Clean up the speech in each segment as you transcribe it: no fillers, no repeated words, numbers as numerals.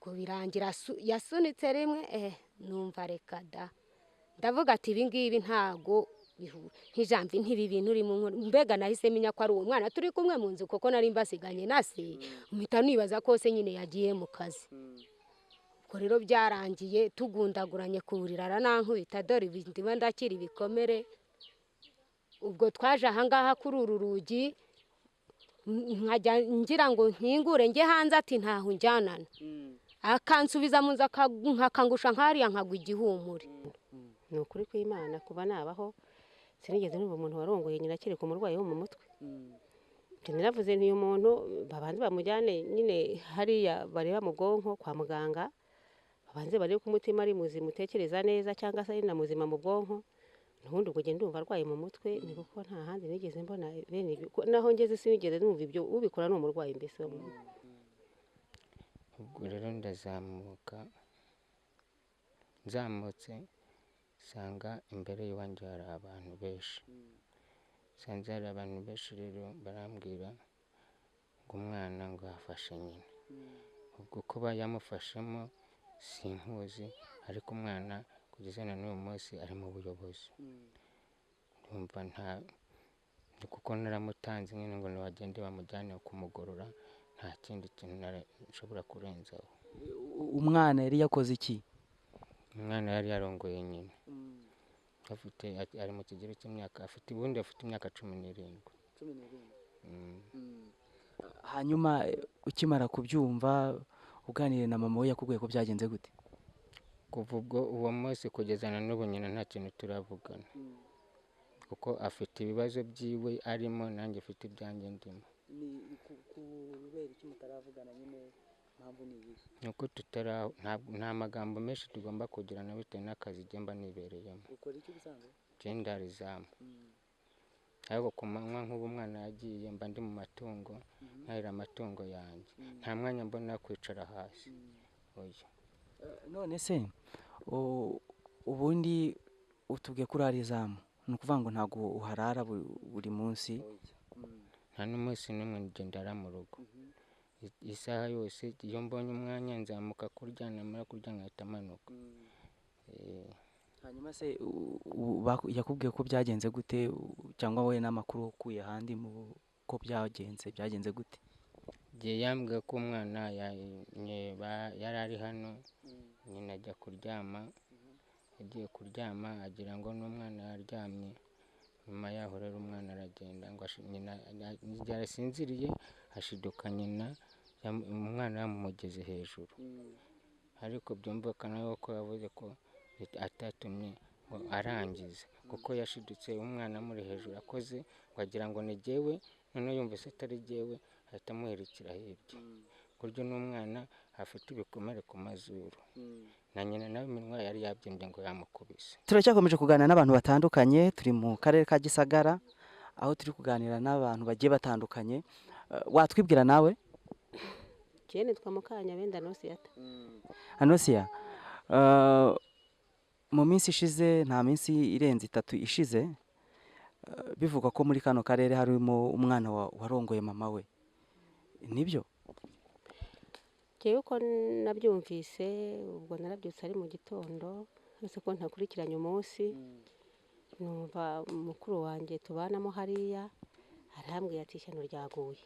ubwo birangira yasunitse rimwe numva reka da ndavuga ati ibi ngibi ntago nk'ijambo ntibi bintu uri mu nkuru mbega nahise menya ko ari uwo mwana turi kumwe mu nzu kuko nari mbasiganye na se mpita nibaza ko se nyine yagiye mu kazi ubwo rero byarangiye tugundaguranye ku buriri aranankubita dore ndimo ndakira ibikomere ubwo twaje ahangaha kuri uru rugi nkajya ngira ngo nkingure njye hanze ati ntaho njyanana akansubiza mu nzu nkakangusha nkariya nkagwa igihumure ni ukuri kw'Imana kuba nabaho sinigeze numva umuntu warongoye nyina akiri ku murwayi wo mu mutwe naravuze nti uyu muntu babanze bamujyane nyine hariya bareba mu bwonko kwa muganga babanze barebe ko umutima ari muzima utekereza neza cyangwa se ari na muzima mu bwonko nubundi ubwo ngende ndumva arwaye mu mutwe ni kuko nta handi nigeze mbona bene naho ngeze sinigeze numva ibyo ubikora ni umurwayi mbese wo mu mutwe ubwo rero nzamutse sanga imbere y'iwanjye hari abantu benshi sanze hari abantu benshi rero barambwira ngo umwana ngo yafashe nyina ubwo kuba yamufashemo sinkuzi ariko umwana kugeza na n'uyu munsi ari mu buyobozi ndumva kuko naramutanze nyine ngo nibagende bamujyane kumugorora nta kindi kintu nshobora kurenzaho. Umwana yari yakoze iki? Umwana yari yarongoye nyina ari mu kigero cy'imyaka afite imyaka 17. Hanyuma ukimara kubyumva uganire na mama we yakubwiye ko byagenze gute? Kuva ubwo uwo munsi kugeza na n'ubu nyina nta kintu turavugana kuko afite ibibazo byiwe arimo nanjye afite ibyanjye ndimo. Kubera iki mutaravugana nyine mpamvu ni iyi? Nuko nta magambo menshi tugomba kugirana bitewe n'akazi gemba nibereyemo. Ukora iki bisanzwe? Ndarizamu. Ariko ku manywa nk'ubu umwana yagiye mba ndi mu matungo nahira amatungo yanjye nta mwanya mbona kwicara hasi. Oya. None se ubundi utubwiye kuri arizamu ni ukuvuga ngo ntabwo uharara buri munsi? Nta n'umunsi n'umwe ngendara mu rugo. Isaha yose iyo mbonye umwanya nzamuka kurya namara kurya nkahita amanuka. Hanyuma se yakubwiye ko byagenze gute cyangwa wowe n'amakuru ukuye ahandi ko byagenze gute? Igihe yambwiye ko umwana yari ari hano nyina ajya kuryama agiye kuryama agira ngo n'umwana yaryamye nyuma yaho rero umwana aragenda ngo nyina yarasinziriye ashiduka nyina umwana yamumugeze hejuru ariko byumvikana ko yavuze ko atatumye arangiza kuko yashidutse umwana muri hejuru akoze wagira ngo ni jyewe none yumvise atari jyewe ahita amuherekera hirya kuryo n'umwana afite ibikomere ku mazuru na nyina nawe iminwa yari yabyimbye ngo yamukubise. Turacyakomeje kuganira n'abantu batandukanye turi mu karere ka Gisagara aho turi kuganira n'abantu bagiye batandukanye. Watwibwira nawe? Cyene twamukanya benda Anosiyata. Anosiya, mu minsi ishize nta minsi irenze 3 ishize bivuga ko muri kano karere harimo umwana warongoye mama we, nibyo? Jewe uko nabyumvise ubwo narabyutse ari mu gitondo nose ko ntakurikiranye umunsi numva mukuru wanjye tubanamo hariya arambwiye ati ishyano ryaguye.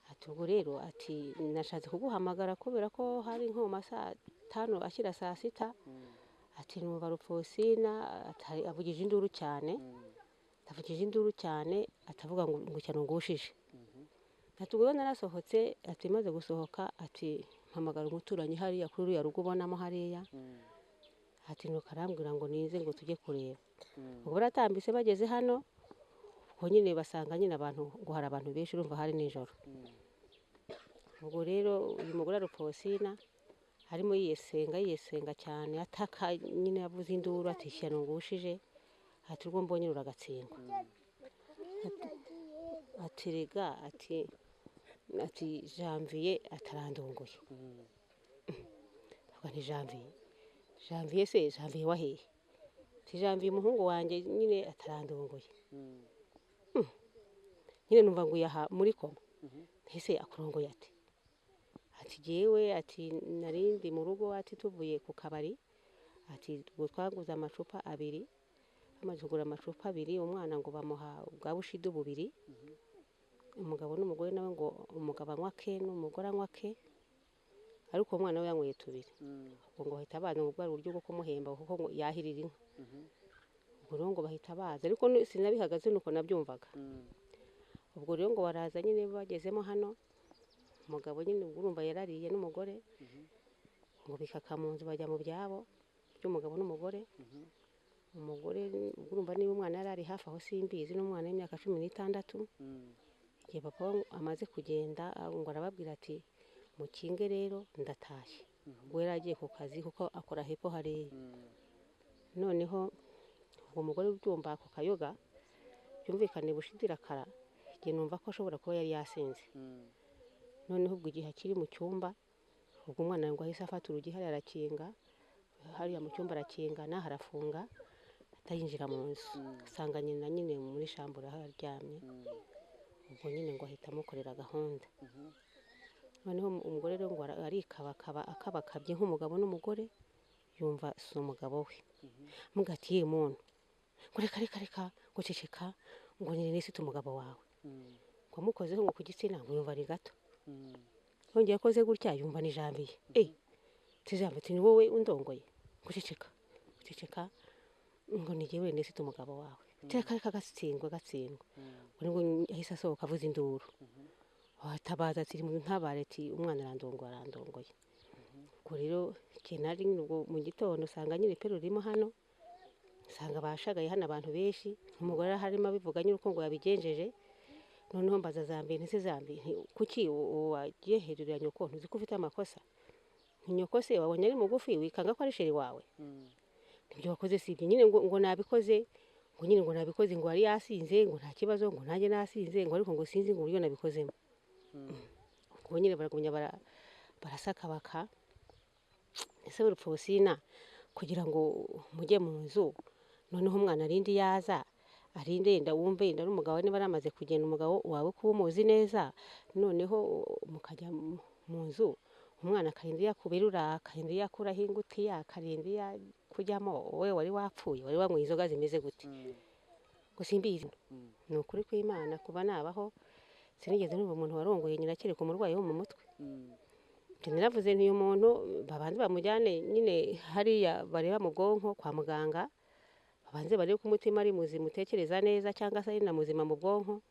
Ati ubwo rero ati nashatse kuguhamagara kubera ko hari nko mu masaa 5 ashyira saa 6 ati numva Rupfosina avugije induru cyane atavuga ngo cyane ngushije. Ati ubwo narasohotse ati maze gusohoka ati mpamagara umuturanyi hariya kuri ya rugo ubonamo hariya ati nuko arambwira ngo nize ngo tujye kureba. Ubwo baratambise bageze hano ubwo nyine basanga nyine abantu ngo hari abantu benshi urumva hari nijoro. Ubwo rero uyu mugore Rupfosina harimo yiyesenga cyane ataka nyine yavuze induru ati ishyano ngushije ati urwo mbonye ruragatsindwa. Ati rega ati Janvier atarandongoye. Ubwo ni Janvier se Janvier wahehe? Ati Janvier umuhungu wanjye nyine atarandongoye. Nyine numva ngo yaha muri koma. Ese akurongoye ati ati jewe ati narindi mu rugo ati tuvuye ku kabari ati ubwo twaguze amacupa abiri amaze kugura amacupa abiri umwana ngo bamuha bwa bushidu bubiri umugabo n'umugore nawe ngo umugabo anywa ke n'umugore anywa ke ariko umwana we yanyweye tubiri ubwo ngo bahita baza ngo bwari uburyo bwo kumuhemba kuko ngo yahirira inka ubwo rero ngo bahita baza ariko sinabihagaze nuko nabyumvaga ubwo rero ngo baraza nyine bagezemo hano umugabo nyine urumva yarariye n'umugore ngo bikaka mu nzu bajya mu byabo by'umugabo n'umugore umugore urumva niba umwana yari ari hafi aho simbizi n'umwana w'imyaka 16 igihe papa amaze kugenda ngo arababwira ati mukinge rero ndatashye ubwo yari agiye ku kazi kuko akora hepfo hariya noneho uwo mugore ubyumva ako kayoga byumvikane bushidira kara igihe numva ko ashobora kuba yari yasinze noneho ubwo igihe akiri mu cyumba ubwo umwana ngo ahise afata urugi hariya arakinga hariya mu cyumba arakingana harafunga atayinjira mu nzu asanga nyina nyine muri shambura haryamye ubwo nyine ngo ahita amukorera gahunda noneho umugore rero ngo arikabakaba akabakabye nk'umugabo n'umugore yumva si umugabo we mugatiye muntu ngo reka ngo ceceka ngo nyine nisite umugabo wawe ngo amukozeho ngo ku gitsina ngo yumva ari gato yongeye akoze gutya yumva ni jambiye tijambo ati ni wowe undongoye ngo ceceka ngo ni jewe nisite umugabo wawe reka gatsindwa ngo yahise asohoka avuza induru watabaza ati ntabare ati umwana arandongoye ubwo rero kinari mu gitondo usanga nyine pero rimo hano usanga bashagaye hano abantu benshi umugore harimo abivuga nyine uko ngo yabigenjeje noneho mbaza zambi kuki wagiye herera nyoko ntuzi ko ufite amakosa nyoko se wabonye ari mugufi wikanga ko ari sheri wawe ibyo wakoze sibye nyine ngo nabikoze ngo nabikoze ngo ari yasinze ngo nta kibazo ngo nanjye nasinze ngo ariko ngo sinzi ngo uburyo nabikozemo ubwo nyine baragumya barasakabaka ese urupfusina kugira ngo mujye mu nzu noneho umwana arindi yaza arinde yenda wumve yenda n'umugabo niba aramaze kugenda umugabo wawe kuba umuzi neza noneho mukajya mu nzu umwana akarindi yakuberura akarindi yakuraho ingutiya akarindi kujyamo wowe wari wapfuye wari wanyweye inzoga zimeze gute ngo simbizi ni ukuri kw'Imana kuba nabaho sinigeze numva umuntu warongoye nyina akiri ku murwayi wo mu mutwe naravuze nti uyu muntu babanze bamujyane nyine hariya bareba mu bwonko kwa muganga babanze barebe ko umutima ari muzima utekereza neza cyangwa se ari na muzima mu bwonko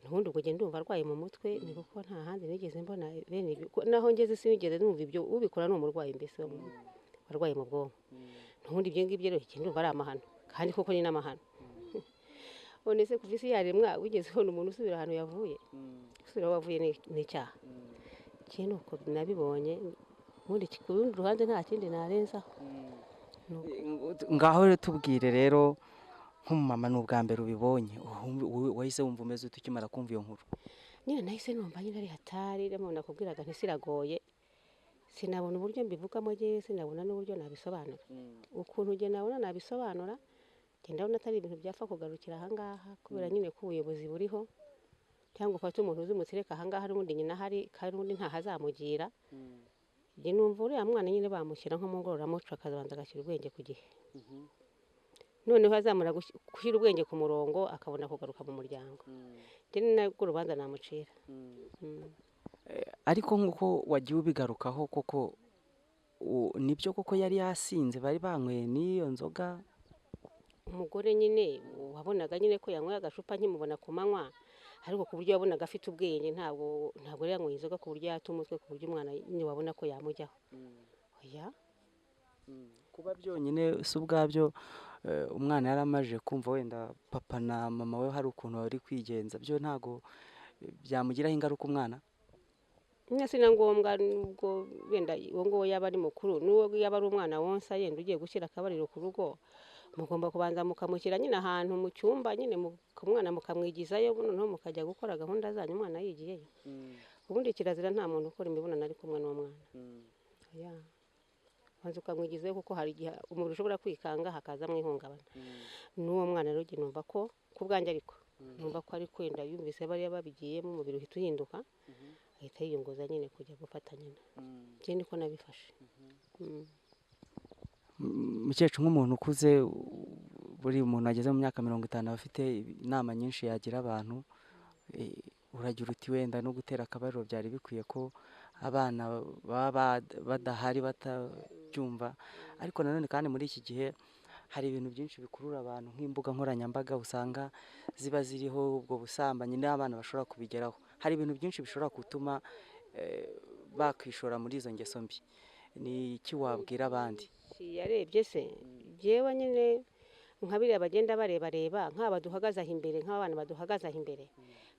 nubundi ubwo genda ndumva arwaye mu mutwe ni kuko nta handi nigeze mbona bene ibyo naho ngeze sinigeze numva ibyo ubikora ni umurwayi mbese warwaye mu bwonko nubundi ibyo ngibyo rero ikindi ndumva ari amahano kandi koko ni n'amahano none se kuva isi yaremwa wigeze ubona umuntu usubira ahantu yavuye usubira aho wavuye ni icyaha ikintu uko nabibonye ubundi ku rundi ruhande nta kindi narenzaho ngaho rero tubwire rero nk'umumama ni ubwa mbere ubibonye wahise wumva umeze ute ukimara kumva iyo nkuru nyine nahise numva nyine ari hatari rero nakubwiraga ntisiragoye sinabona uburyo mbivugamo jewe sinabona n'uburyo nabisobanura ukuntu nge nabona nabisobanura genda ndabona atari ibintu byapfa kugarukira ahangaha kubera nyine ko ubuyobozi buriho cyangwa ufate umuntu uzi umutsireka ahangaha n'ubundi nyina hari kandi ubundi ntahazamugira njye numva uriya mwana nyine bamushyira nko mu ngororamuco akazabanza agashyira ubwenge ku gihe noneho azamura gushyira ubwenge ku murongo akabona kugaruka mu muryango njye ni narwo urubanza namucira ariko nk'uko wagiye ubigarukaho koko nibyo koko yari yasinze bari banyweye n'iyo nzoga umugore nyine wabonaga nyine ko yanyweye agacupa nkimubona ku manywa ariko ku buryo wabonaga afite ubwenge ntabwo yari yanyweye inzoga ku buryo yata umutwe ku buryo umwana nyine wabona ko yamujyaho oya kuba byonyine si ubwabyo umwana yari amaze kumva wenda papa na mama we hari ukuntu bari kwigenza byo ntabwo byamugiraho ingaruka umwana si na ngombwa nubwo wenda uwo nguwo yaba ari mukuru n'uwo yaba ari umwana wonsa yenda ugiye gushyira akabariro ku rugo mugomba kubanza mukamushyira nyine ahantu mu cyumba nyine umwana mukamwigizayo noneho mukajya gukora gahunda zanyu umwana yigiyeyo ubundi kirazira nta muntu ukora imibonano ari kumwe n'umwana maze ukamwigizayo kuko hari igihe umubiri ushobora kwikanga hakazamo ihungabana n'uwo mwana rero numva ko ku bwanjye ariko numva ko ari kwenda yumvise bariya babigiyemo umubiri uhita uhinduka agahita yiyunguza nyine kujya gufatanya njye niko nabifashe. mukecuru nk'umuntu ukuze buri muntu ageze mu myaka 50 aba afite inama nyinshi yagira abantu, uragira uti wenda no gutera akabariro byari bikwiye ko abana baba badahari batabyumva, ariko nanone kandi muri iki gihe hari ibintu byinshi bikurura abantu nk'imbuga nkoranyambaga usanga ziba ziriho ubwo busambanyi n'abana bashobora kubigeraho. Hari ibintu byinshi bishobora gutuma bakwishora muri izo ngeso mbi. Ni iki wabwira abandi? Yarebye se jewe nyine nka biriya bagenda bareba nk'aba duhagaze aho imbere, nk'abana baduhagaze aho imbere,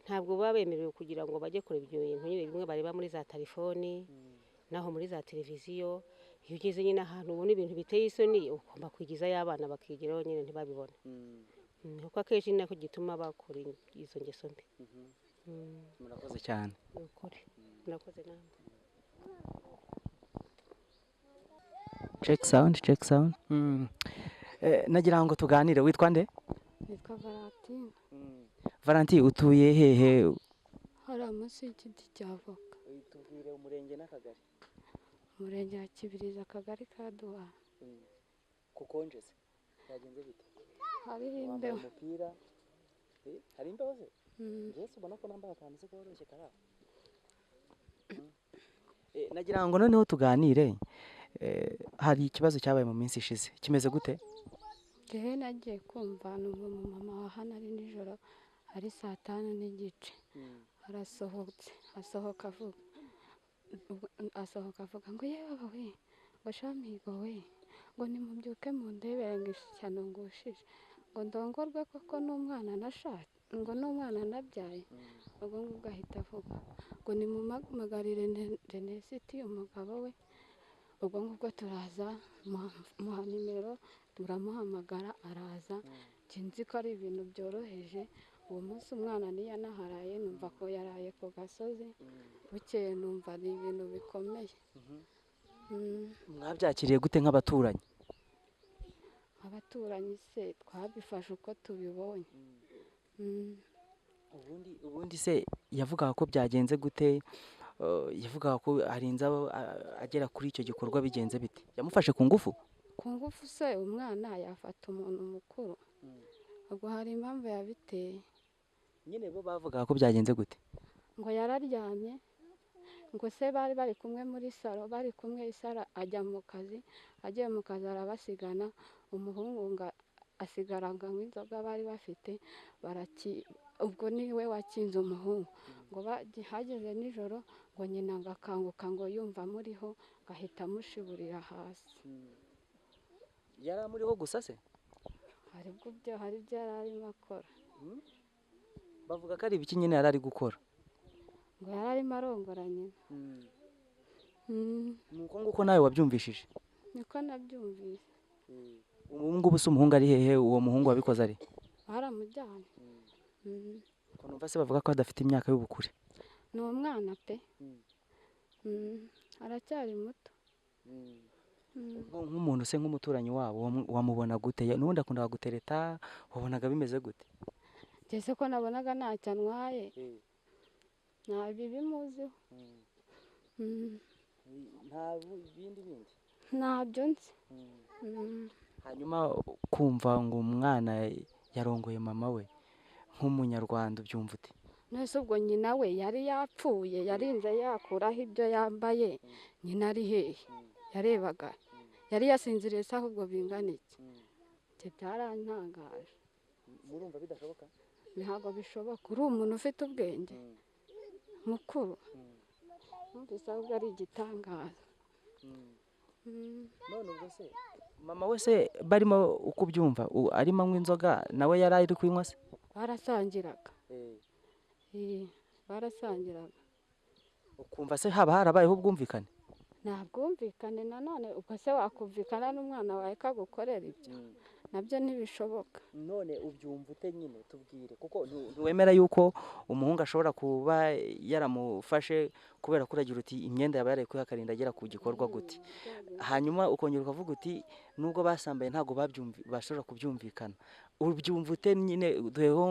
ntabwo baba bemerewe kugira ngo bajye kureba ibyo bintu nyine bimwe bareba muri za telefoni naho muri za televiziyo. Iyo ugeze nyine ahantu ubona ibintu biteye isoni ugomba kwigizayo abana bakigiraho nyine ntibabibone, kuko akenshi ni nako gituma bakora izo ngeso mbi. Murakoze cyane. Ni ukuri murakoze namwe. Check sound. Nagira ngo tuganire. Witwa nde? nitwa Valentine. Valentine, utuye hehe? Hari munsi y'igiti cya voka. Tubwire umurenge n'akagari. Umurenge wa Kibirizi, akagari ka Duha. Kukonje se yagenze bite? Hari imbeho. Umupira hari imbeho se? Yesu ubona ko namba akantu se koroshye kara. Nagira ngo noneho tuganire. Hari ikibazo cyabaye mu minsi ishize, kimeze gute? Jewe nagiye kumva numva mama wa hano ari nijoro ari 5:30 asohoka avuga ngo yewe we ngo shamigo we ngo nimubyuke mu ndebere ngo ishyano ngushije ngo ndongorwe koko n'umwana nashatse ngo n'umwana nabyaye. ubwo ngubwo ahita avuga ngo nimumamagarire Renesiti umugabo we. ubwo ngubwo turaza muha nimero turamuhamagara araza. nzi ko ari ibintu byoroheje. uwo munsi umwana niyanaharaye numva ko yaraye ku gasozi. bukeye numva ari ibintu bikomeye. Mwabyakiriye gute nk'abaturanyi? abaturanyi se twabifashe uko tubibonye. ubundi se yavugaga ko byagenze gute? Yavugaga ko arinze agera kuri icyo gikorwa bigenze bite? Yamufashe ku ngufu? Ku ngufu se umwana yafata umuntu mukuru? ubwo hari impamvu yabiteye. Nyine bo bavugaga ko byagenze gute? ngo yararyamye ngo se bari kumwe muri salo, bari kumwe isara ajya mu kazi, agiye mu kazi arabasigana. umuhungu ngo asigaranga nk'inzoga bari bafite ubwo niwe wakinze umuhungu. ngo hageze nijoro ngo nyina ngo akanguka ngo yumva muriho ngahita amushiburira hasi. Yari amuriho gusa se? hari ibyo yari arimo akora. Bavuga ko ari ibiki nyine yari ari gukora? ngo yari arimo arongora nyina. nuko nguko nawe wabyumvishije? niko nabyumvise. ubu ngubu se umuhungu ari hehe? uwo muhungu wabikoze ari? baramujyanye. ko numva se bavuga ko adafite imyaka y'ubukure. ni umwana pe. aracyari muto. nk'umuntu se nk'umuturanyi wabo wamubona gute? n'ubundi akunda gutereta, wabonaga bimeze gute? ngeze ko nabonaga ntacyo antwaye. nta bibimuziho. nta bindi ntabyo nzi. hanyuma kumva ngo umwana yarongoye mama we nk'umunyarwanda ubyumva ute? nese ubwo nyina we yari yapfuye, yarinze yakuraho ibyo yambaye. nyina ari hehe? yarebaga yari yasinziriye se ahubwo bingana iki? ibyo byarantangaje. murumva bidashoboka? ntabwo bishoboka. uri umuntu ufite ubwenge mukuru. numvise ahubwo ari igitangaza. none ubwo se mama we se barimo uko ubyumva arimo anywa inzoga nawe yari ari kuyinywa se? barasangiraga. barasangiraga. ukumva se haba harabayeho ubwumvikane? nta bwumvikane nanone. ubwo se wakumvikana n'umwana wawe kagukorera ibyo? nabyo ntibishoboka. none ubyumva ute nyine? tubwire, kuko ntiwemera yuko umuhungu ashobora kuba yaramufashe kubera ko uragira uti imyenda yaba yaraye akarinda agera ku gikorwa gute. hanyuma ukongera ukavuga uti nubwo basambaye ntabwo bashobora kubyumvikana. ubyumva ute nyine? duheho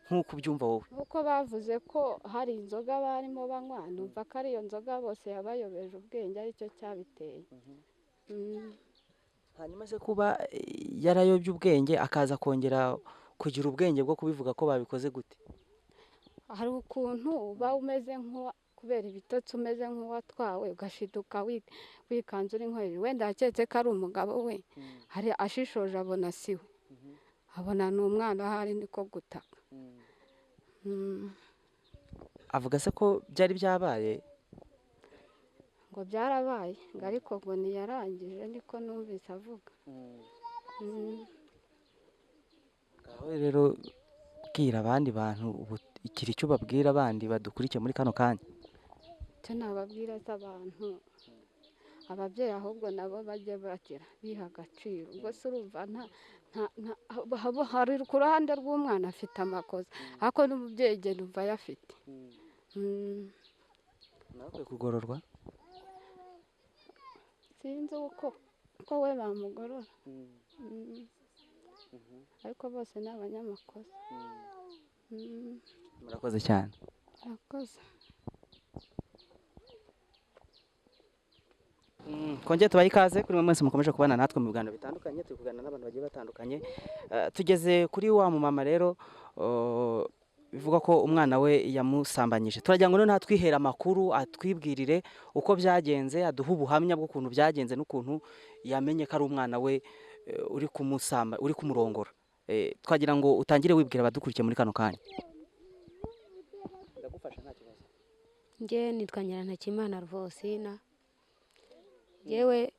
nk'uko ubyumva wowe? nk'uko bavuze ko hari inzoga barimo banywa numva ko ari iyo nzoga bose yabayobeje ubwenge aricyo cyabiteye. Hanyuma se kuba yarayobye ubwenge akaza kongera kugira ubwenge bwo kubivuga ko babikoze gute? Hari ukuntu uba umeze kubera ibitotsi umeze nk'uwatwawe ugashiduka wikanze uri nkoheri, wenda aketse ko ari umugabo we, hari ashishoje abona siwe, abona ni umwana ahari niko gutaka. Avuga se ko byari byabaye? Ngo byarabaye ngo ariko ngo ntiyarangije niko numvise avuga. Ngaho rero bwira abandi bantu ikiri icyo babwira abandi badukurikiye muri kano kanya. Icyo nababwira abantu ababyeyi ahubwo nabo bajye bagira biha agaciro. Ubwo se urumva hari ku ruhande rw'umwana afite amakosa ariko n'umubyeyi igihe numva ayafite. Nawe kugororwa? Sinzi uko we bamugorora, ariko bose ni abanyamakosa. Murakoze cyane. Murakoze. Twongere tubahe ikaze kuri mwe mwese mukomeje kubana natwe mu biganiro bitandukanye, turi kuganira n'abantu bagiye batandukanye. Tugeze kuri wa mumama rero bivuga ko umwana we yamusambanyije. Turagira ngo none atwihere amakuru, atwibwirire uko byagenze, aduha ubuhamya bw'ukuntu byagenze n'ukuntu yamenye ko ari umwana we uri kumurongora. Twagira ngo utangire wibwira abadukurikiye muri kano kanya. Ndagufasha nta kibazo. Nge nitwa Yagacometsemo Rwosina. Yewe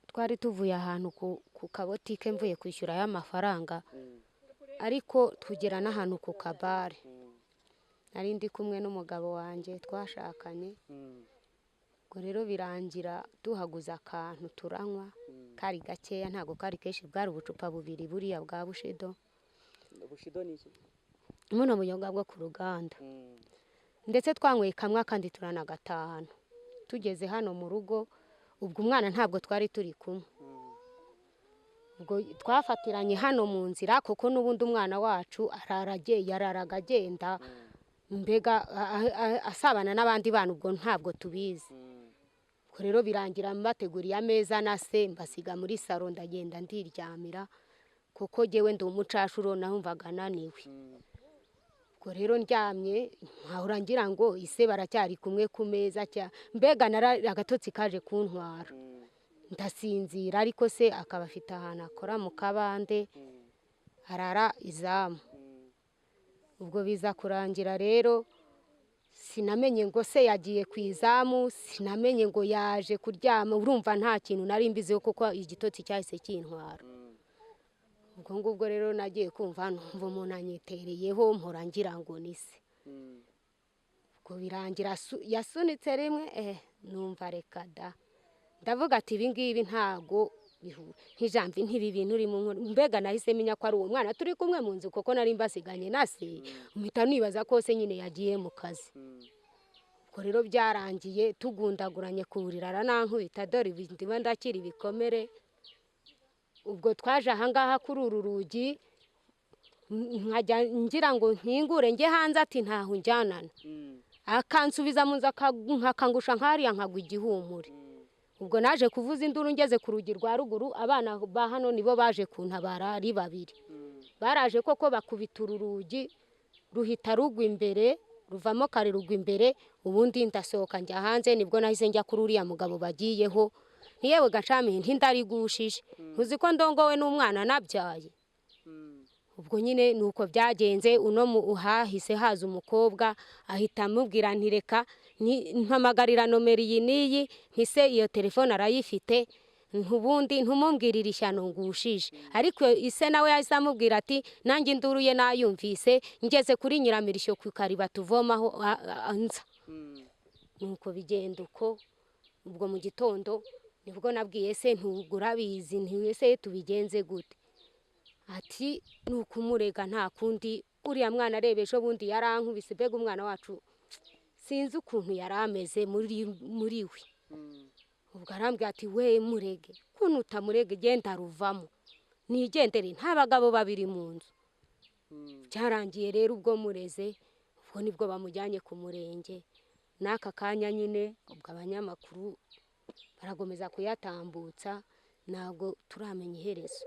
twari tuvuye ahantu ku kabotike mvuye kwishyura y'amafaranga, ariko tugera n'ahantu ku kabare. Nari ndi kumwe n'umugabo wanjye twashakanye. Ubwo rero birangira duhaguza akantu turanywa, kari gakeya ntago kari kenshi, bwari ubucupa bubiri buriya bwa bushido. Bushido ni iki? Muno buyoga bwo ku ruganda. Ndetse twanyweye kamwe kandi turanagatahana. Tugeze hano mu rugo, ubwo umwana ntabwo twari turi kumwe. Ubwo twafatiranye hano mu nzira kuko n'ubundi umwana wacu yararaga agenda mbega asabana n'abandi bana, ubwo ntabwo tubizi. Ubwo rero birangira mbateguriye ameza na se mbasiga muri saro ndagenda ndiryamira kuko jyewe ndi umucashuro nahumvaga naniwe. Ubwo rero ndyamye nkahora ngira ngo ise baracyari kumwe ku meza mbega agatotsi kaje kuntwara ndasinzira, ariko se akaba afite ahantu akora mu kabande arara izamu. Ubwo biza kurangira rero sinamenye ngo se yagiye ku izamu, sinamenye ngo yaje kuryama. Urumva nta kintu nari mbiziho kuko igitotsi cyahise kintwara. Ubwo ngubwo rero nagiye kumva numva umuntu anyitereyeho mpora ngira ngo ni se. Ubwo birangira yasunitse rimwe numva reka da, ndavuga ati ibi ngibi ntago bihura nk'ijambo ntibi bintu uri mu nkuru. Mbega nahise menya ko ari uwo mwana turi kumwe mu nzu kuko nari mbasiganye na se, mpita nibaza ko se nyine yagiye mu kazi. Ubwo rero byarangiye tugundaguranye ku buriri aranankubita, dore ndimo ndakira ibikomere. Ubwo twaje ahangaha kuri uru rugi nkajya ngira ngo nkingure njye hanze, ati ntaho njyanana, akansubiza mu nzu nkakangusha nkariya nkagwa igihumure. Ubwo naje kuvuza induru ngeze ku rugi rwa ruguru, abana ba hano nibo baje kuntabara ari babiri. Baraje koko bakubita uru rugi ruhita rugwa imbere, ruvamo kare rugwa imbere. Ubundi ndasohoka njya hanze, nibwo nahise njya kuri uriya mugabo bagiyeho, yewe gacamiye ntindarigushije, uzi ko ndongowe n'umwana nabyaye. Ubwo nyine nuko byagenze. Uhahise haza umukobwa ahita amubwira ntireka mpamagarira nomero iyi n'iyi, ntise iyo telefone arayifite, ntubundi ntumumbwirire ishyano ngushije. Ariko ise nawe yahise amubwira ati nanjye induru ye nayumvise, ngeze kuri Nyiramirishyo ku kariba tuvomaho anza. Nuko bigenda uko. Ubwo mu gitondo nibwo nabwiye se ntugura bizi ntiwese tubigenze gute. Ati nukumurega nta kundi, uriya mwana arebesho bundi yarankubise. Mbega umwana wacu sinzi ukuntu yarameze muri we. Ubwo arambwira ati we murege, kuntu utamurege genda ruvamo nigendere, nta bagabo babiri mu nzu. cyarangiye rero ubwo mureze ubwo nibwo bamujyanye ku murenge n'aka kanya nyine ubwo abanyamakuru baragomeza kuyatambutsa ntabwo turamenya iherezo.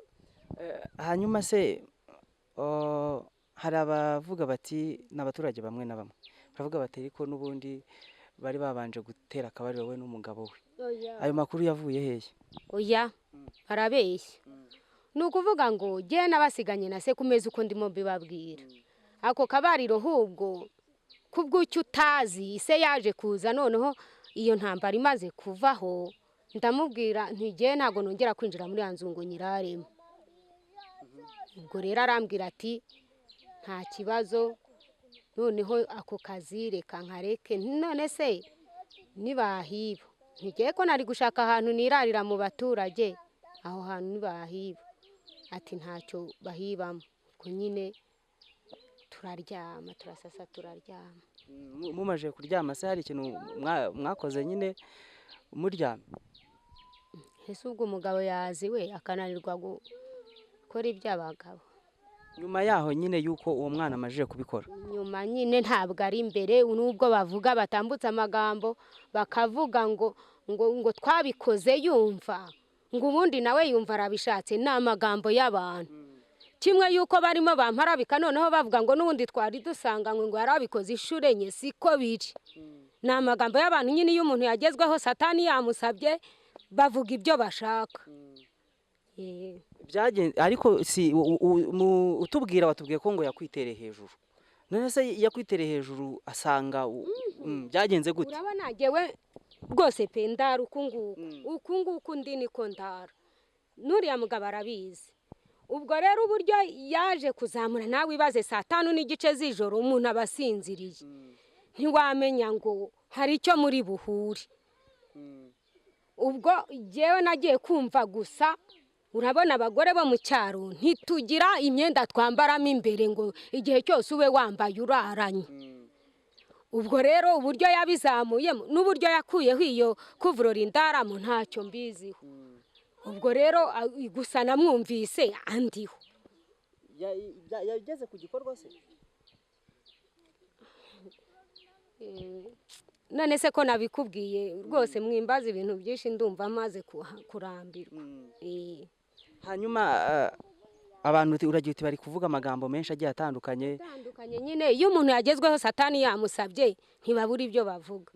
hanyuma se hari abavuga bati n'abaturage bamwe na bamwe baravuga bati ariko n'ubundi bari babanje gutera akabariro we n'umugabo we, ayo makuru yavuye hehe? Oya barabeshya, ni ukuvuga ngo jye nabasiganye na se kumeza uko ndimo mbibabwira, ako kabariro hubwo kubw'icyo utazi se yaje kuza noneho iyo ntambara imaze kuvaho ndamubwira ntigiye ntago nongera kwinjira muri ya nzu ngo nyiraremo. Ubwo rero arambwira ati nta kibazo noneho ako kazi reka nkareke. None se nibahiba ntigiye ko nari gushaka ahantu nirarira mu baturage, aho hantu nibahiba ati ntacyo bahibamo. Ubwo nyine turaryama turasasa turaryama. Mumaje kuryama se hari ikintu mwakoze nyine muryama? Ese ubwo umugabo yaziwe akananirwa gukora iby'abagabo. Nyuma yaho nyine yuko uwo mwana amajije kubikora, Nyuma nyine ntabwo ari imbere, nubwo bavuga batambutse amagambo bakavuga ngo twabikoze yumva, ngo ubundi nawe yumva arabishatse. Ni amagambo y'abantu, kimwe yuko barimo bamparabika noneho bavuga ngo n'ubundi twari dusanganywe ngo yarabikoze inshuro enye. Siko biri, ni amagambo y'abantu nyine. Iyo umuntu yagezweho satani yamusabye bavuga ibyo bashaka. ariko si utubwira watubwiye ko ngo yakwitereye hejuru, none se yakwitereye hejuru asanga byagenze gute? Urabona jyewe rwose pe ndara uku nguku ndi niko ndara, n'uriya mugabo arabizi. Ubwo rero uburyo yaje kuzamura nawe ibaze saa 5:15 z'ijoro umuntu abasinziriye, ntiwamenya ngo hari icyo muri buhure. Ubwo jyewe nagiye kumva gusa, urabona abagore bo mu cyaro ntitugira imyenda twambaramo imbere ngo igihe cyose ube wambaye uraranye. Ubwo rero uburyo yabizamuyemo n'uburyo yakuyeho iyo kuvurora indaramo ntacyo mbiziho. Ubwo rero gusa namwumvise andiho. Yageze ku gikorwa se? None se ko nabikubwiye rwose mwimbaza ibintu byinshi ndumva amaze kurambirwa. Hanyuma abantu uragiye uti bari kuvuga amagambo menshi agiye atandukanye nyine. Iyo umuntu yagezweho satani yamusabye ntibabura ibyo bavuga.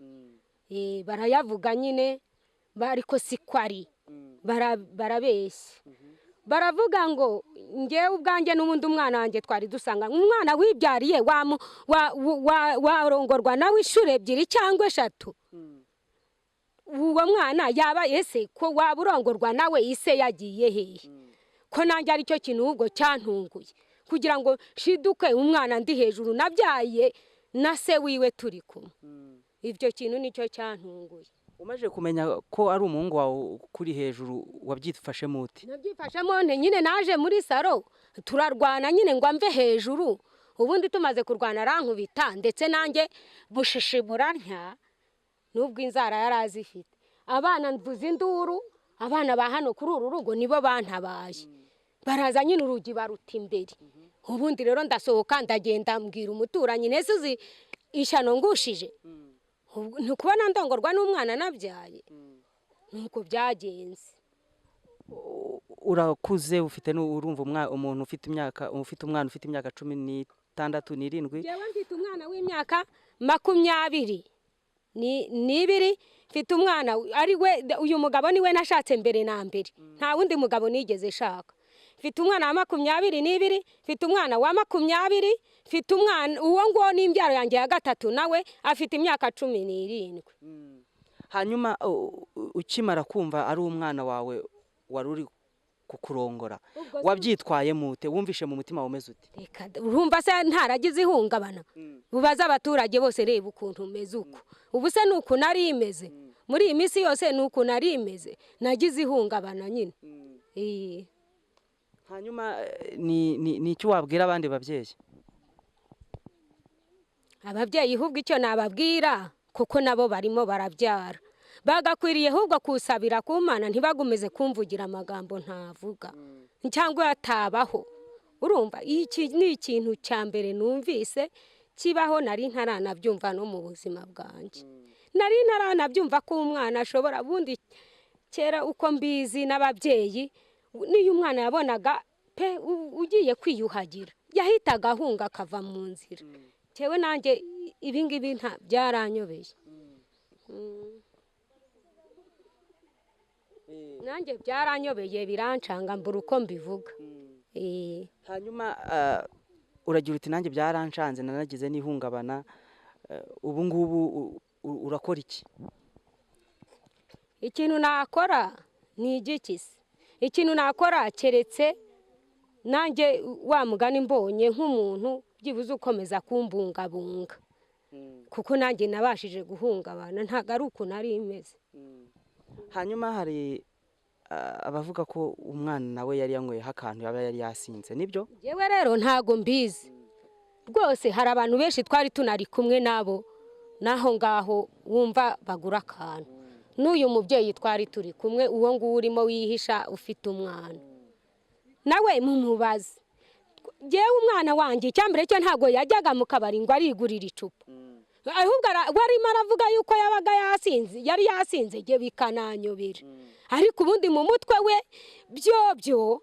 Barayavuga nyine, ariko siko ari, barabeshya. Baravuga ngo ngewe ubwanjye n'ubundi umwana wanjye twari dusanga, umwana wibyariye warongorwa nawe inshuro 2 cyangwa 3. Uwo mwana yaba ese ko waba urongorwa nawe ise yagiye hehe? Ko nanjye ari cyo kintu ubwo cyantunguye, kugira ngo shiduke umwana ndi hejuru nabyaye na se wiwe turi kumwe. Ibyo kintu nicyo cyantunguye. Umaje kumenya ko ari umuhungu wawe kuri hejuru wabyifashemo ute? Nabyifashemo nte nyine, naje muri saro turarwana nyine ngo amve hejuru. Ubundi tumaze kurwana arankubita, ndetse nanjye bushishimura ntya nubwo inzara yarazifite. Abana mvuze induru, abana ba hano kuri uru rugo nibo bantabaye, baraza nyine urugi baruta imbere. Ubundi rero ndasohoka ndagenda mbwira umuturanyi, nese uzi ishano ngushije? Ntukubona ndongorwa n'umwana nabyaye? Nuko byagenze. Urakuze ufite urumva umuntu ufite umwana ufite imyaka 16 17. Yewe mfite umwana w'imyaka 22. Mfite umwana ari we, uyu mugabo niwe nashatse mbere na mbere, nta wundi mugabo nigeze shaka. Mfite umwana wa 22, mfite umwana wa 20, mfite umwana uwo ngo n'imbyaro yanjye ya gatatu nawe afite imyaka 17. Hanyuma ukimara kumva ari umwana wawe wari uri kukurongora, wabyitwaye mute? Wumvishe mu mutima umeze ute? Reka urumva se ntaragize ihungabana? Bubaza abaturage bose, reba ukuntu umeze uko. Ubu se nuko nari imeze muri iyi minsi yose, nuko nari imeze, nagize ihungabana nyine. Hanyuma ni icyo wabwira abandi babyeyi? Ababyeyi hubwo icyo nababwira, kuko nabo barimo barabyara, bagakwiriye ahubwo kusabira ku Mana, ntibagumeze kumvugira amagambo ntavuga cyangwa yatabaho. urumva iki ni ikintu cya mbere numvise kibaho nari ntaranabyumva no mu buzima bwanjye nari ntaranabyumva ko umwana ashobora bundi kera uko mbizi n'ababyeyi n'iyo umwana yabonaga pe ugiye kwiyuhagira yahitaga ahunga akava mu nzira cyewe nanjye ibingibi nta byaranyobeye nanjye byaranyobeye birancanga mbura uko mbivuga hanyuma uragira uti nanjye byaranshanze nanagize n'ihungabana ubu ngubu urakora iki? ikintu nakora ni igikisi ikintu nakora keretse nanjye wa mugani mbonye nk'umuntu byibuze ukomeza kumbungabunga kuko nanjye nabashije guhungabana ntabwo ari uko nari imeze. Hanyuma hari abavuga ko umwana nawe yari yanyweyeho akantu yaba yari yasinze nibyo? Yewe rero ntago mbizi rwose hari abantu benshi twari tunari kumwe nabo naho ngaho wumva bagura akantu n'uyu mubyeyi twari turi kumwe uwo nguwo urimo wihisha ufite umwana nawe mumubaze yewe umwana wanjye icyambere cyo ntago yajyaga mu kabari ngo arigurira icupa ahubwo warimo aravuga yuko yabaga yasinze yari yasinze je bikananyobera ariko ubundi mu mutwe we byo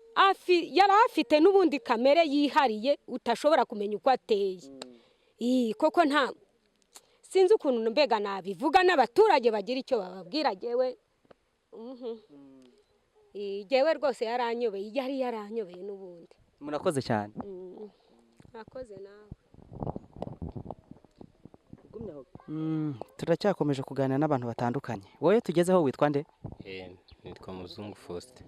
yari afite n'ubundi kamere yihariye utashobora kumenya uko ateye koko nta sinzi ukuntu mbega nabivuga n'abaturage bagira icyo bababwira jewe jewe rwose yaranyobeye yari yaranyobeye n'ubundi. Murakoze cyane. Murakoze nawe. Turacyakomeje kuganira n'abantu batandukanye. Wowe tugezeho witwa nde? Nitwa Muzungu Faustin.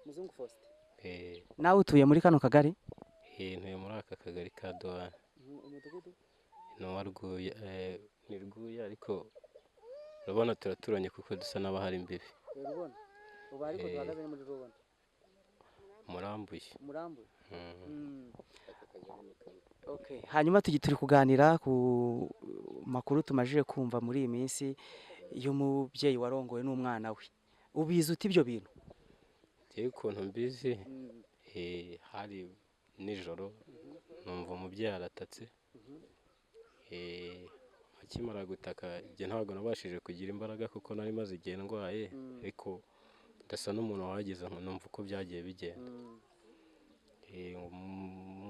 Muzungu Faustin. Nawe utuye muri kano kagari? Ntuye muri aka kagari ka Doana. Umudugudu? No warguye ni rguye ariko urabona turaturanye kuko dusa n'abahari imbibi. Urabona? Uba ariko duhagaze muri rubona. Murambuye. Murambuye. Okay. Hanyuma turi kuganira ku makuru tumajije kumva muri iyi minsi y'umubyeyi warongoye n'umwana we. Ubizi uti ibyo bintu? Jewe ukuntu mbizi hari nijoro numva umubyeyi aratatse. Akimara gutaka je ntabwo nabashije kugira imbaraga kuko nari maze igihe ndwaye ariko ndasa n'umuntu wageze numva uko byagiye bigenda.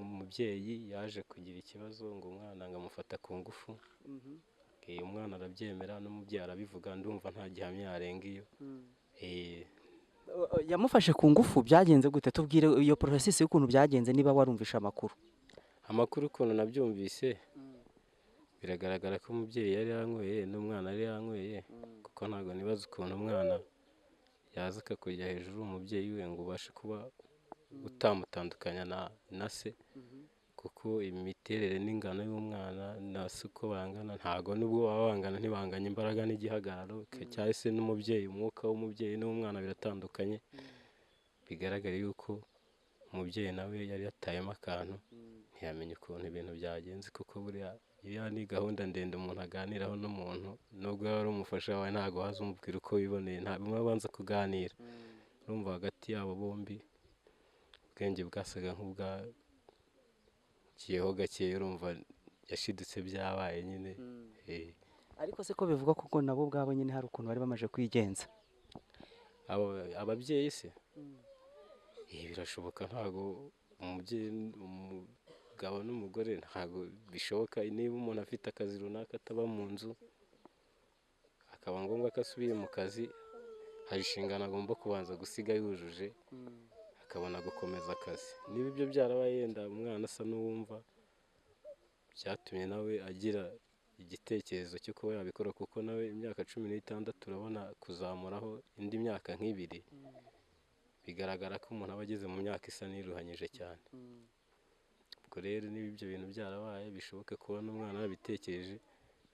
Umubyeyi yaje kugira ikibazo ngo umwana ngamufata ku ngufu. Umwana arabyemera n'umubyeyi arabivuga ndumva nta gihamya yarenga iyo. Yamufashe ku ngufu byagenze gute? Tubwire iyo process y'ukuntu byagenze niba warumvisha amakuru. Amakuru ukuntu nabyumvise biragaragara ko umubyeyi yari yanyweye n'umwana yari yanyweye kuko ntabwo nibaza ukuntu umwana yaza akakujya hejuru umubyeyi we ngo ubashe kuba utamutandukanya na se kuko imiterere n'ingano y'umwana na se uko bangana ntago nubwo baba bangana ntibanganye imbaraga n'igihagararo cyangwa se n'umubyeyi umwuka w'umubyeyi n'umwana biratandukanye bigaragara yuko umubyeyi nawe yari yatayemo akantu ntiyamenye ukuntu ibintu byagenze kuko buriya iyo ni gahunda ndende umuntu aganiraho n'umuntu nubwo yaba ari umufasha wawe ntago waza umubwira uko wiboneye ntabwo babanza kuganira urumva hagati yabo bombi ubwenge bwasaga nk'ubwagiyeho gakeya urumva yashidutse byabaye nyine. Ariko se ko bivuga kuko nabo ubwabo nyine hari ukuntu bari bamaje kwigenza ababyeyi se birashoboka ntago umubyeyi umugabo n'umugore ntago bishoboka niba umuntu afite akazi runaka ataba mu nzu akaba ngombwa ko asubire mu kazi hari inshingano agomba kubanza gusiga yujuje akabona gukomeza akazi niba ibyo byarabaye yenda umwana asa n'uwumva byatumye nawe agira igitekerezo cyo kuba yabikora kuko nawe imyaka 16 turabona kuzamuraho indi myaka nk'ibiri bigaragara ko umuntu aba ageze mu myaka isa n'iruhanyije cyane. Ubwo rero niba ibyo bintu byarabaye bishoboke kubona umwana yabitekereje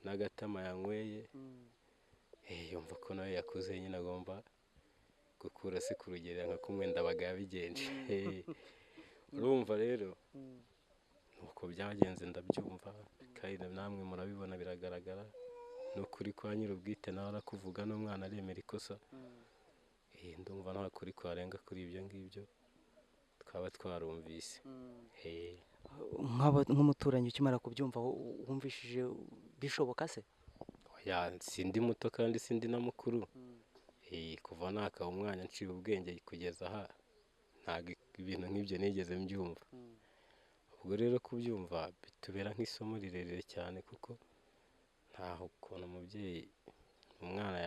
n'agatama yanyweye yumva ko nawe yakuze nyine agomba gukura se ku rugero nka kumwe ndabaga yabigenje. Urumva rero uko byagenze ndabyumva kandi namwe murabibona biragaragara n'ukuri kwa nyir'ubwite nawe arakuvuga n'umwana aremera ikosa ndumva nta kuri kwarenga kuri ibyo ngibyo tukaba twarumvise. nk'umuturanyi ukimara kubyumva wumvishije bishoboka se? Oya, sindi muto kandi sindi na mukuru. Kuva nakaba umwana nciye ubwenge kugeza aha ntabwo ibintu nk'ibyo nigeze mbyumva. Ubwo rero kubyumva bitubera nk'isomo rirerire cyane, kuko ntaho ukuntu umubyeyi umwana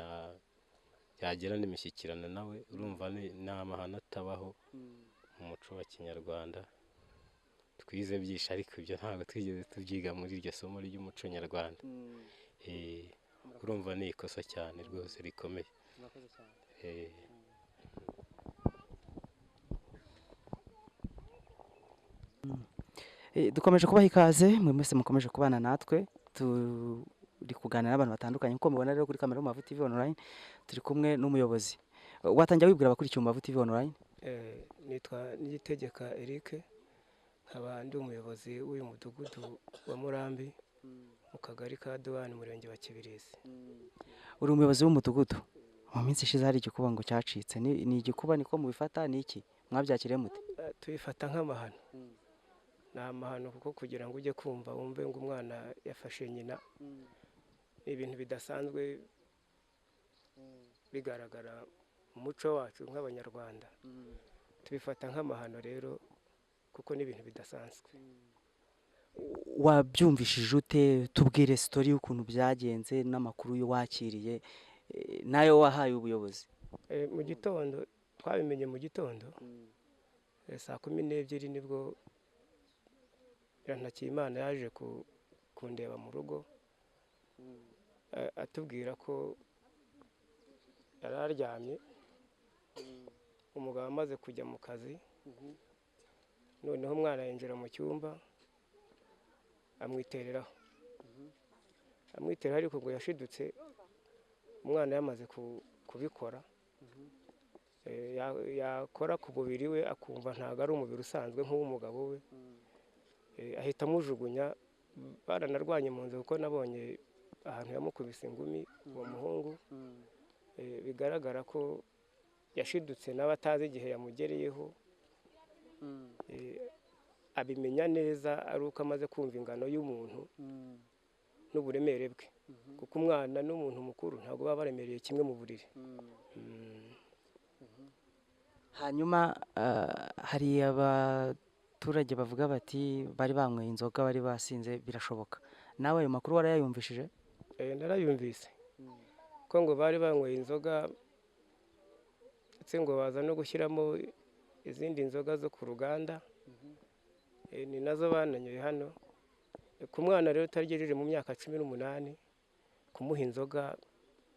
yagirana imishyikirano nawe, urumva ni amahano atabaho mu muco wa kinyarwanda. Twize byinshi ariko ibyo ntabwo twigeze tubyiga muri iryo somo ry'umuco nyarwanda. Urumva ni ikosa cyane rwose rikomeye. Dukomeje kubaha ikaze mwe mwese mukomeje kubana natwe, turi kuganira n'abantu batandukanye nk'uko mubibona rero kuri kamera y'Umubavu TV online. Turi kumwe n'umuyobozi. Watangira wibwira abakurikiye Umubavu TV online? Nitwa Niyitegeka Eric, nkaba ndi umuyobozi w'uyu mudugudu wa Murambi mu kagari ka Duwani, umurenge wa Kibirizi. Uri umuyobozi w'umudugudu, mu minsi ishize hari igikuba ngo cyacitse. Ni igikuba niko mubifata, ni iki mwabyakiriye mute? Tubifata nk'amahano. Ni amahano kuko kugira ngo ujye kumva wumve ngo umwana yafashe nyina, ni ibintu bidasanzwe bigaragara mu muco wacu nk'Abanyarwanda. Tubifata nk'amahano rero kuko ni ibintu bidasanzwe. Wabyumvishije ute? Tubwire story y'ukuntu byagenze n'amakuru yo wakiriye nayo wahaye ubuyobozi. Mu gitondo twabimenye, mu gitondo saa 12 nibwo Yagacometsemo yaje kundeba mu rugo, atubwira ko yari aryamye, umugabo amaze kujya mu kazi, noneho umwana yinjira mu cyumba amwitereraho. Amwitereraho ariko ngo yashidutse umwana yamaze kubikora. Yakora ku mubiri we akumva ntabwo ari umubiri usanzwe nk'uw'umugabo we, ahita amujugunya. Baranarwanye mu nzu kuko nabonye ahantu yamukubise ingumi uwo muhungu. Bigaragara ko yashidutse nawe atazi igihe yamugereyeho. Abimenya neza ari uko amaze kumva ingano y'umuntu n'uburemere bwe, kuko umwana n'umuntu mukuru ntabwo baba baremereye kimwe mu buriri. Hanyuma hari abaturage bavuga bati bari banyweye inzoga, bari basinze, birashoboka. Nawe ayo makuru warayumvishije? Narayumvise ko ngo bari banyweye inzoga, ndetse ngo baza no gushyiramo izindi nzoga zo ku ruganda, ni nazo bananyoye hano. Ku mwana rero utagejeje mu myaka 18 kumuha inzoga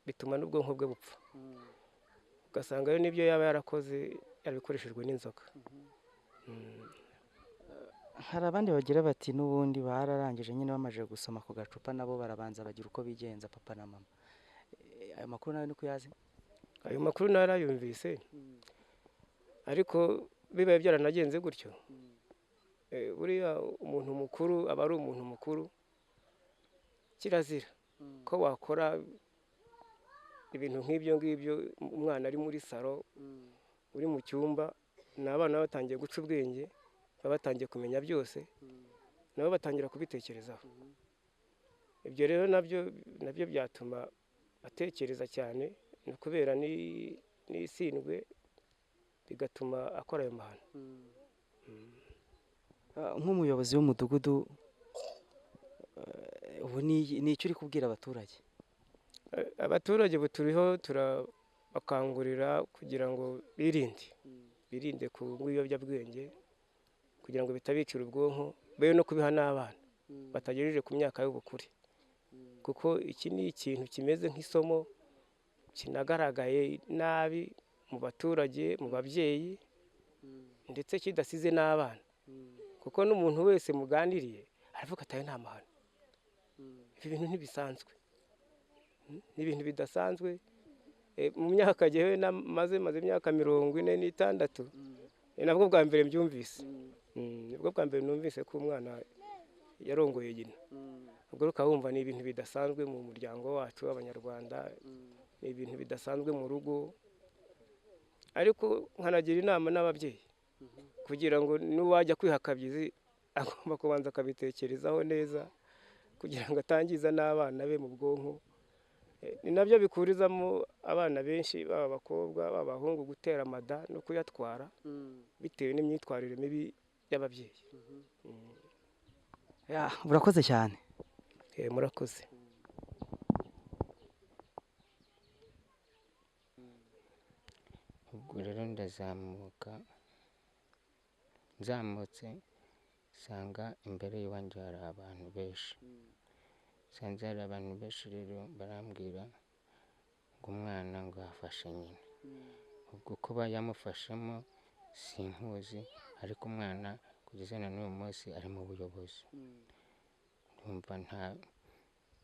bituma n'ubwonko bwe bupfa, ugasanga rero n'ibyo yaba yarakoze yarabikoreshejwe n'inzoga. Hari abandi bagira bati n'ubundi bararangije nyine bamaze gusoma ku gacupa nabo barabanza bagira uko bigenza papa na mama. Ayo makuru nawe niko yazi? Ayo makuru narayumvise, ariko bibaye byaranagenze gutyo, buriya umuntu mukuru aba ari umuntu mukuru. Kirazira ko wakora ibintu nk'ibyo ngibyo umwana ari muri salo, uri mu cyumba, n'abana batangiye guca ubwenge, batangiye kumenya byose, nabo batangira kubitekerezaho. Ibyo rero nabyo byatuma atekereza cyane, no kubera n'isindwe bigatuma akora ayo mahano. Nk'umuyobozi w'umudugudu, ubu ni icyo uri kubwira abaturage? Abaturage turiho turabakangurira kugira ngo birinde kunywa ibiyobyabwenge, kugira ngo bitabicira ubwonko, be no kubiha n'abana batagejeje ku myaka y'ubukure, kuko iki ni ikintu kimeze nk'isomo kinagaragaye nabi mu baturage, mu babyeyi, ndetse kidasize n'abana, kuko n'umuntu wese muganiriye aravuga ati nta mahano. Ibi bintu ntibisanzwe, ni ibintu bidasanzwe. Mu myaka yewe maze imyaka 46, nabwo bwa mbere mbyumvise. Nibwo bwa mbere numvise ko umwana yarongoye nyina. Ubwo ukaba wumva ni ibintu bidasanzwe mu muryango wacu w'Abanyarwanda, ni ibintu bidasanzwe mu rugo. Ariko nkanagira inama n'ababyeyi kugira ngo n'uwajya kwiha akabyizi agomba kubanza akabitekerezaho neza kugira ngo atangiza n'abana be mu bwonko. Ni nabyo bikurizamo abana benshi baba abakobwa baba abahungu gutera amada no kuyatwara bitewe n'imyitwarire mibi y'ababyeyi. urakoze cyane. Murakoze. ubwo rero nzamutse nsanga imbere y'iwanjye hari abantu benshi, nsanze hari abantu benshi rero barambwira ngo umwana ngo yafashe nyina. ubwo kuba yamufashemo sinkuzi, ariko umwana kugeza na n'uyu munsi ari mu buyobozi. ndumva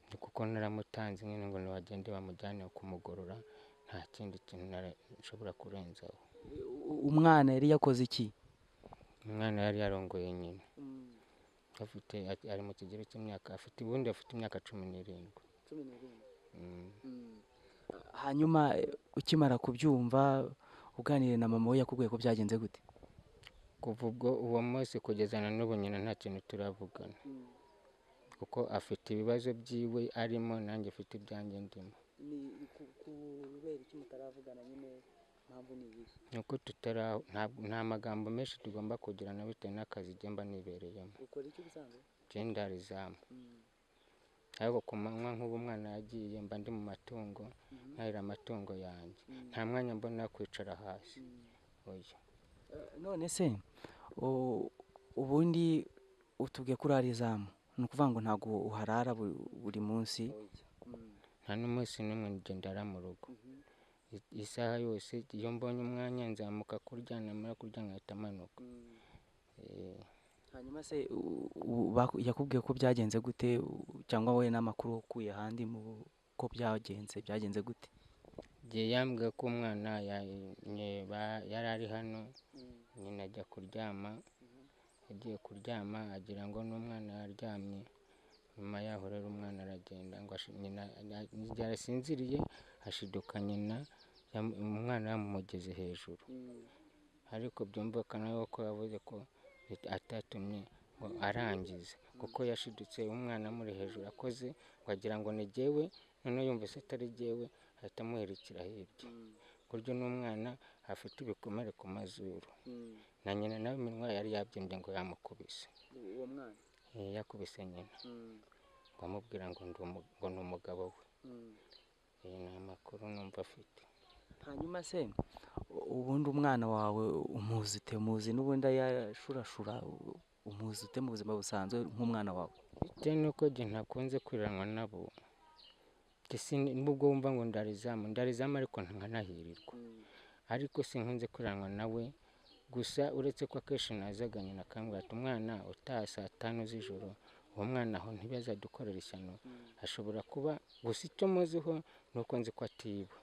ni kuko naramutanze nyine ngo nibagende bamujyane kumugorora, nta kindi kintu nshobora kurenzaho. umwana yari yakoze iki? umwana yari yarongoye nyina, ari mu kigero cy'imyaka afite imyaka 17. hanyuma ukimara kubyumva uganiriye na mama we yakubwiye ko byagenze gute? kuva ubwo uwo munsi kugeza na n'ubu nyina nta kintu turavugana, kuko afite ibibazo byiwe arimo, nanjye mfite ibyanjye ndimo. kubera iki mutaravugana nyine? mpamvu ni iyi? nuko nta magambo menshi tugomba kugirana bitewe n'akazi mba nibereyemo. ukora iki ubusanzwe? Ndara izamu. ariko ku manywa nk'ubu umwana yagiye mba ndi mu matungo, nahira amatungo yanjye, nta mwanya mbona kwicara hasi. oya. none se ubundi utubwiye ko urara izamu, ni ukuvuga ngo ntabwo uharara buri munsi? nta n'umunsi n'umwe ndara mu rugo. isaha yose iyo mbonye umwanya nzamuka kurya, namara kurya nkahita manuka. hanyuma se yakubwiye ko byagenze gute, cyangwa wowe n'amakuru ukuye ahandi ko byagenze gute? igihe yambwiye ko umwana yari ari hano, nyina ajya kuryama, agiye kuryama agira ngo n'umwana yaryamye. nyuma yaho rero umwana aragenda ngo nyina igihe arasinziriye ashiduka nyina umwana yamumugeze hejuru. ariko byumvikana ko yavuze ko atatumye ngo arangize, kuko yashidutse umwana amuri hejuru akoze ngo agira ngo ni jyewe, noneho yumvise atari jyewe ahita amuherekera hirya. buryo n'umwana afite ibikomere ku mazuru, na nyina nawe iminwa yari yabyimbye ngo yamukubise. uwo mwana yakubise nyina ngo amubwira ngo ni umugabo we. ni amakuru numva afite. hanyuma se ubundi umwana wawe umuzi n'ubundi ayashurashura, umuzi ute mu buzima busanzwe nk'umwana wawe? bitewe n'uko njye ntakunze kwiranwa nabo, nubwo wumva ngo ndarizamu ariko nkanahirirwa, ariko sinkunze kwiranwa nawe. gusa uretse ko akenshi nazaga nyina akambwira ati umwana utaha saa 5 z'ijoro, uwo mwana aho ntibazadukorera ishyano, ashobora kuba, gusa icyo muziho ni uko nzi ko atiba,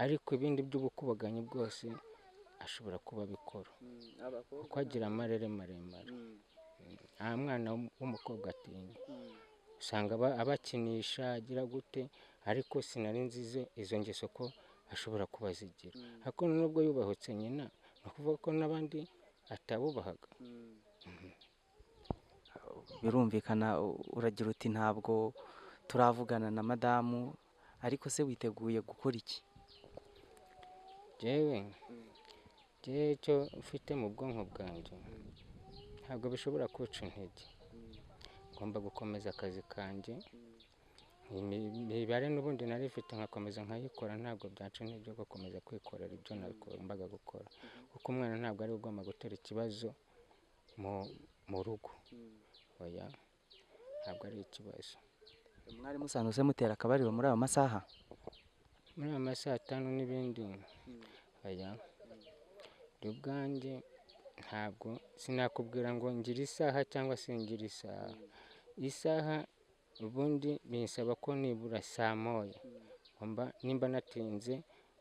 ariko ibindi by'ubukubaganyi bwose ashobora kuba abikora, kuko agira amarere maremare. nta mwana w'umukobwa atinya, usanga abakinisha agira gute, ariko sinari nzi izo ngeso ko ashobora kuba azigira. ariko nubwo yubahutse nyina, ni ukuvuga ko n'abandi atabubahaga. birumvikana. uragira uti ntabwo turavugana na madamu, ariko se witeguye gukora iki? jyewe icyo ufite mu bwonko bwanjye ntabwo bishobora kuca intege. ngomba gukomeza akazi kanjye, imibare n'ubundi nari mfite nkakomeza nkayikora, ntabwo byaca intege yo gukomeza kwikorera ibyo nagombaga gukora, kuko umwana ntabwo ari ugomba gutera ikibazo mu rugo. oya, ntabwo ari ikibazo. mwari musanzwe mutera akabariro muri ayo masaha? muri ayo masaha 5 n'ibindi. oya, ubwanjye ntabwo sinakubwira ngo ngira isaha cyangwa se ngira isaha. ubundi binsaba ko nibura saa 1 nimba natinze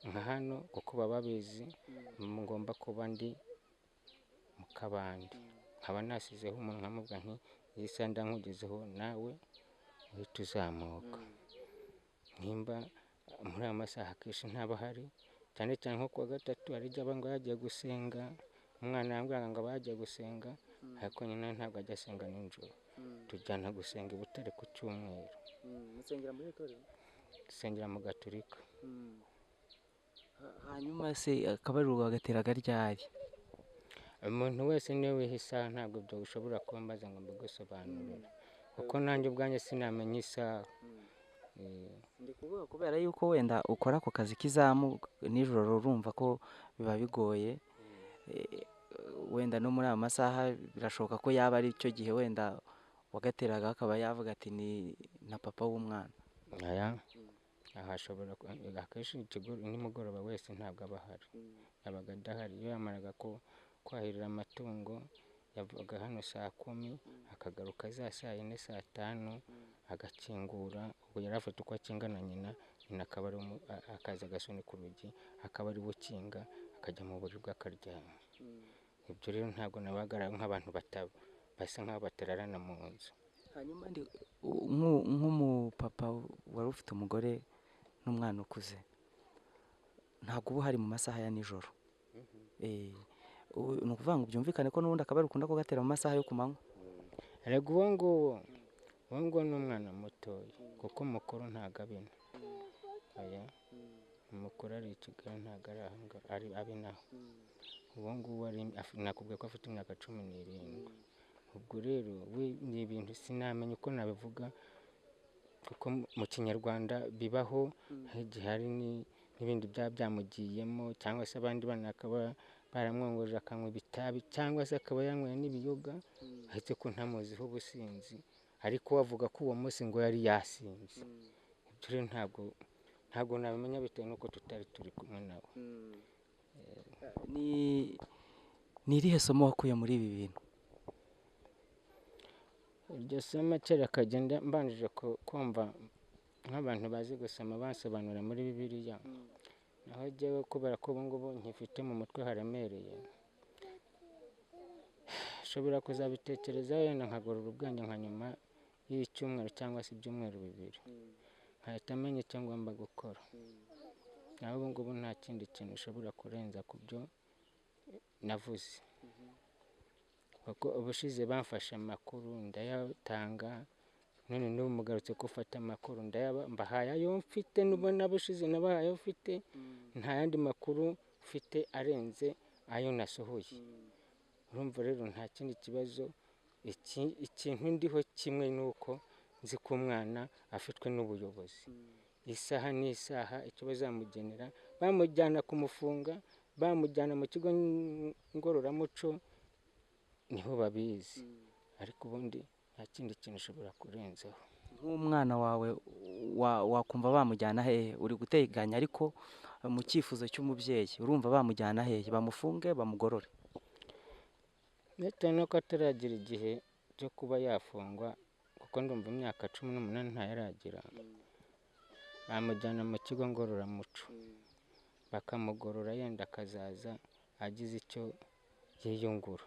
nka hano, kuko baba babizi ngomba kuba ndi mu kabande, nkaba nasizeho umuntu nkamubwira nti iyi saha ndankugezeho nawe uhita uzamuka. nimba muri aya masaha akenshi ntaba hari, cyane cyane nko kuwa gatatu hari igihe aba ngo yagiye gusenga, umwana yambwiraga ngo bagiye gusenga ariko nyina ntabwo ajya asenga nijoro, tujyana gusenga i Butare ku cyumweru. musengera muri itorero? Dusengera mu gaturika. Hanyuma se akabariro bagateraga ryari? Umuntu wese niwe wiha isaha, ntabwo ibyo ushobora kumbaza ngo mbigusobanurire kuko nanjye ubwanjye sinamenya isaha. Ndi kuvuga kubera yuko wenda ukora ako kazi k'izamu nijoro, urumva ko biba bigoye, wenda no muri aya masaha birashoboka ko yaba ari cyo gihe wenda wagateraga akaba yavuga ati ni na papa w'umwana. Aya ahashobora akenshi nimugoroba wese ntabwo aba ahari, yabaga adahari. Iyo yamaraga kwahirira amatungo yavaga hano saa 10 akagaruka za saa 4 saa 5 agakingura. Ubwo yari afite uko akingana nyina akaba ari akaza agasunika urugi akaba ari bukinga akajya mu buriri bw'akaryama. Ibyo rero ntabwo nabagara nk'abantu basa nk'aho baterarana mu nzu. Hanyuma nk'umupapa wari ufite umugore n'umwana ukuze, ntabwo uba uhari mu masaha ya nijoro. Ni ukuvuga ngo byumvikane ko n'ubundi akaba ukunda kugatera mu masaha yo ku manywa. Erega uwo nguwo ni umwana mutoya kuko mukuru ntabwo abina. Oya, umukuru ari i Kigali ntabwo ari abinaho. Uwo nguwo nakubwiye ko afite imyaka 17. Ubwo rero ni ibintu sinamenya uko nabivuga kuko mu kinyarwanda bibaho, igihe hari n'ibindi byaba byamugiyemo cyangwa se abandi bana akaba baramwongoje akanywa ibitabi cyangwa se akaba yanyweye n'ibiyoga, ahetse ko ntamuziho ubusinzi, ariko wavuga ko uwo munsi ngo yari yasinze. Ibyo rero ntabwo nabimenya bitewe n'uko tutari turi kumwe nawe. Ni irihe somo wakuye muri ibi bintu? Iryo somo kera kagenda mbanjije kumva nk'abantu bazi gusoma basobanura muri Bibiliya, naho jyewe kubera ko ubu ngubu nkifite mu mutwe haremereye, nshobora kuzabitekerezaho wenda nkagorora ubwenge nka nyuma y'icyumweru cyangwa se ibyumweru 2 nkahita menya icyo ngomba gukora. Naho ubu ngubu nta kindi kintu ushobora kurenza ku byo navuze kuko ubushize bamfashe amakuru ndayatanga, none n'ubu mugarutse gufata amakuru mbahaye ayo mfite, n'ubona bushize nabahaye ayo mfite, nta yandi makuru mfite arenze ayo nasohoye. Urumva rero nta kindi kibazo, ikintu ndiho kimwe nuko nzi ko umwana afitwe n'ubuyobozi. Isaha n'isaha icyo bazamugenera, bamujyana kumufunga, bamujyana mu kigo ngororamuco, niho babizi, ariko ubundi nta kindi kintu ushobora kurenzaho. Nk'umwana wawe wakumva bamujyana hehe? Uri guteganya ariko mu cyifuzo cy'umubyeyi urumva bamujyana hehe? Bamufunge bamugorore? Bitewe n'uko ataragira igihe cyo kuba yafungwa kuko ndumva imyaka 18 ntayaragira, bamujyana mu kigo ngororamuco bakamugorora, yenda akazaza agize icyo yiyungura.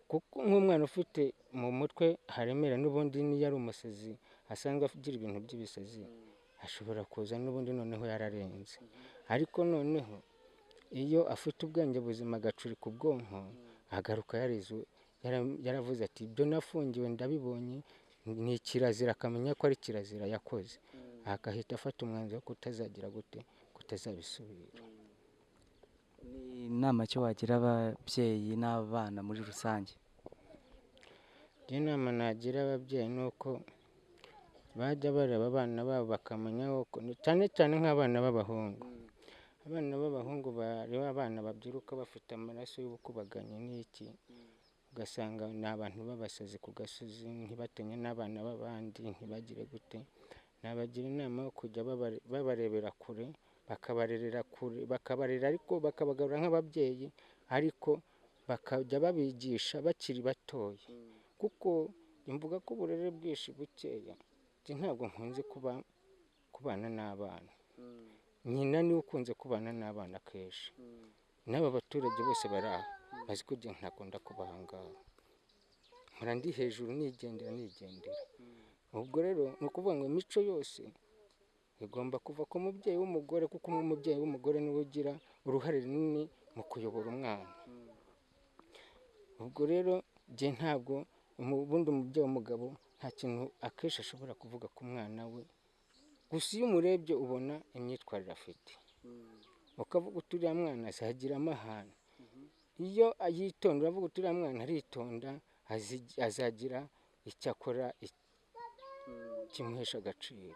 Kuko nk'umwana ufite mu mutwe haremera, n'ubundi niyo ari umusazi asanzwe agira ibintu by'ibisazi, ashobora kuza n'ubundi noneho yararenze. Ariko noneho iyo afite ubwenge buzima agacurika ubwonko, agaruka yaravuze ati ibyo nafungiwe ndabibonye, ni kirazira, akamenya ko ari kirazira yakoze, agahita afata umwanzuro wo kutazagira gute, kutazabisubira. Ni inama cyo wagira ababyeyi n'abana muri rusange? Inama nagira ababyeyi ni uko bajya bareba abana babo bakamenya ko cyane cyane nk'abana b'abahungu. Abana b'abahungu bareba abana babyiruka bafite amaraso y'ubukubaganyi n'iki, ugasanga ni abantu b'abasazi ku gasozi, ntibatenye n'abana b'abandi, ntibagire gute. Nabagira inama yo kujya babarebera kure, bakabarerera kure, bakabarera ariko bakabagarura nk'ababyeyi, ariko bakajya babigisha bakiri batoya. Kuko imvuga ko uburere bwinshi bukeya, ntabwo nkunze kubana n'abana. Nyina niwe ukunze kubana n'abana kenshi, n'aba baturage bose bari aho bazi ko ntakunda kubahangaha, mpora ndi hejuru nigendera. Ubwo rero ni ukuvuga ngo imico yose bigomba kuva ku mubyeyi w'umugore, kuko umubyeyi w'umugore niwe ugira uruhare runini mu kuyobora umwana. Ubwo rero njye ntabwo ubundi umubyeyi w'umugabo nta kintu akenshi ashobora kuvuga ku mwana we, gusa iyo umurebye ubona imyitwarire afite, ukavuga uti uriya mwana azagira amahane. Iyo yitonda uravuga uti uriya mwana aritonda, azagira icyo akora kimuhesha agaciro.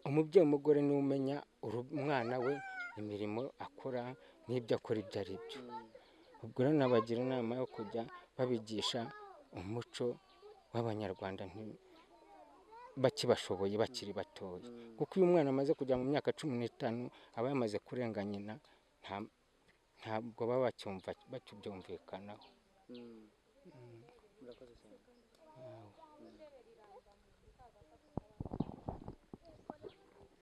Umubyeyi w'umugore niwe umenya umwana we imirimo akora n'ibyo akora ibyo ari byo. Ubwo rero nabagira inama yo kujya babigisha umuco w'Abanyarwanda bakibashoboye bakiri batoya, kuko iyo umwana amaze kujya mu myaka 15 aba yamaze kurenga nyina, ntabwo baba bacyumvikanaho. Murakoze cyane.